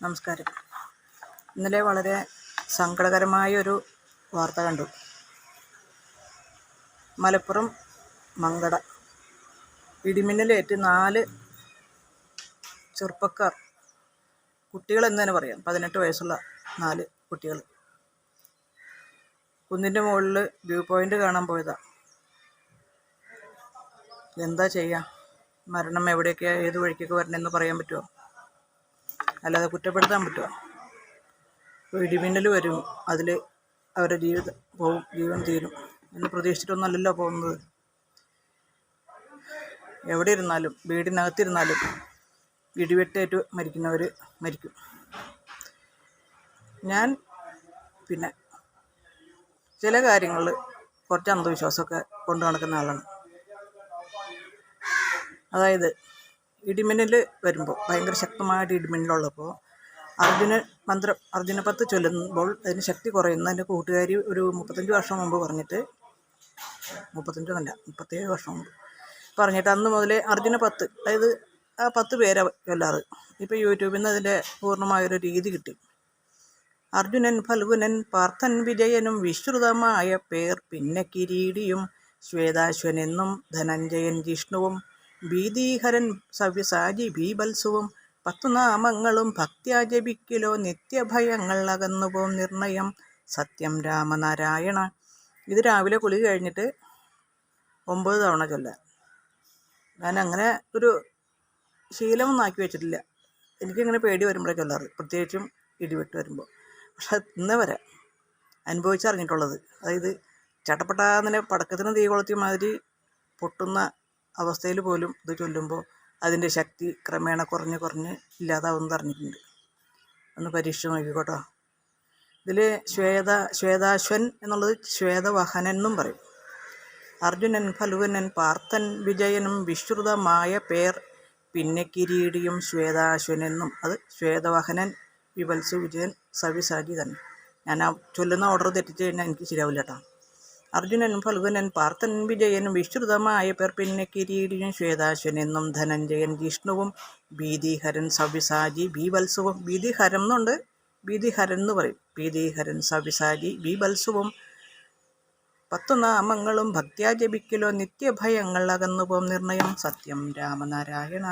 നമസ്കാരം. ഇന്നലെ വളരെ സങ്കടകരമായൊരു വാർത്ത കണ്ടു. മലപ്പുറം മങ്കട ഇടിമിന്നലേറ്റ് 4 ചെറുപ്പക്കാർ, കുട്ടികളെന്ന് തന്നെ പറയാം, 18 വയസ്സുള്ള 4 കുട്ടികൾ കുന്നിൻ്റെ മുകളിൽ വ്യൂ പോയിൻ്റ് കാണാൻ പോയതാ. എന്താ ചെയ്യുക? മരണം എവിടെയൊക്കെ ഏത് വഴിക്കൊക്കെ വരണമെന്ന് പറയാൻ പറ്റുമോ? അല്ലാതെ കുറ്റപ്പെടുത്താൻ പറ്റുമോ? ഇടിമിന്നൽ വരും, അതിൽ അവരുടെ ജീവിതം പോവും, ജീവൻ തീരും എന്ന് പ്രതീക്ഷിച്ചിട്ടൊന്നുമല്ലല്ലോ പോകുന്നത്. എവിടെ ഇരുന്നാലും, വീടിനകത്തിരുന്നാലും ഇടിവെട്ടേറ്റ് മരിക്കുന്നവർ മരിക്കും. ഞാൻ പിന്നെ ചില കാര്യങ്ങളിൽ കുറച്ച് അന്ധവിശ്വാസമൊക്കെ കൊണ്ടു നടക്കുന്ന ആളാണ്. അതായത് ഇടിമിന്നൽ വരുമ്പോൾ, ഭയങ്കര ശക്തമായിട്ട് ഇടിമിന്നലുള്ളപ്പോൾ അർജുന 10 ചൊല്ലുമ്പോൾ അതിന് ശക്തി കുറയുന്ന എൻ്റെ കൂട്ടുകാരി ഒരു 35 വർഷം മുമ്പ് പറഞ്ഞിട്ട്, 37 വർഷം മുമ്പ് പറഞ്ഞിട്ട് അന്ന് മുതലേ അർജുന 10, അതായത് ആ 10 പേരാ ചൊല്ലാറ്. ഇപ്പോൾ യൂട്യൂബിൽ നിന്ന് അതിൻ്റെ പൂർണ്ണമായൊരു രീതി കിട്ടി. അർജുനൻ, ഫൽഗുനൻ, പാർത്ഥൻ, വിജയനും വിശ്രുതമായ പേർ, പിന്നെ കിരീടിയും, ശ്വേതാശ്വനെന്നും, ധനഞ്ജയൻ, ജിഷ്ണുവും, ഭീതിഹരൻ, സവ്യസാചി, ബീഭത്സുവും, 10 നാമങ്ങളും ഭക്ത്യാ ജപിക്കിലോ നിത്യഭയങ്ങൾ അകന്നുപോം നിർണയം, സത്യം രാമനാരായണ. ഇത് രാവിലെ കുളി കഴിഞ്ഞിട്ട് 9 തവണ ചൊല്ലാൻ. ഞാൻ അങ്ങനെ ഒരു ശീലമൊന്നും ആക്കി വെച്ചിട്ടില്ല. എനിക്കിങ്ങനെ പേടി വരുമ്പോഴേ ചൊല്ലാറ്, പ്രത്യേകിച്ചും ഇടിവെട്ട് വരുമ്പോൾ. പക്ഷെ ഇന്ന് വരെ അനുഭവിച്ചറിഞ്ഞിട്ടുള്ളത്, അതായത് ചട്ടപ്പെട്ടാന്നിനെ പടക്കത്തിന് തീ കൊളുത്തിയ മാതിരി പൊട്ടുന്ന അവസ്ഥയിൽ പോലും ഇത് ചൊല്ലുമ്പോൾ അതിൻ്റെ ശക്തി ക്രമേണ കുറഞ്ഞ് ഇല്ലാതാവുന്നത് അറിഞ്ഞിട്ടുണ്ട്. ഒന്ന് പരീക്ഷിച്ച് നോക്കിക്കോട്ടോ. ഇതിൽ ശ്വേതാശ്വൻ എന്നുള്ളത് ശ്വേതവാഹനൻ എന്നും പറയും. അർജുനൻ, ഫൽഗുനൻ, പാർത്ഥൻ, വിജയനും വിശ്രുതമായ പേർ, പിന്നെ കിരീടിയും, ശ്വേതാശ്വനെന്നും, അത് ശ്വേതവാഹനൻ, വിഭത്സു, വിജയൻ, സവ്യസാചി തന്നെ. ഞാൻ ആ ചൊല്ലുന്ന ഓർഡർ തെറ്റിച്ച് കഴിഞ്ഞാൽ എനിക്ക് ശരിയാവില്ല കേട്ടോ. അർജുനൻ, ഫൽഗുനൻ, പാർത്ഥൻ, വിജയനും വിശ്രുതമായ പേർ, പിന്നെ കിരീടിയും, ശ്വേതാശ്വനെന്നും, ധനഞ്ജയൻ, ജിഷ്ണുവും, ഭീതിഹരൻ, സവ്യസാചി, ബീഭത്സുവും. ഭീതിഹരം എന്നുണ്ട്, ഭീതിഹരൻ എന്ന് പറയും. ഭീതിഹരൻ, സവ്യസാചി, ബീഭത്സുവും, 10 നാമങ്ങളും ഭക്ത്യാ ജപിക്കലോ നിത്യഭയങ്ങൾ അകന്നുപോം നിർണയം, സത്യം രാമനാരായണ.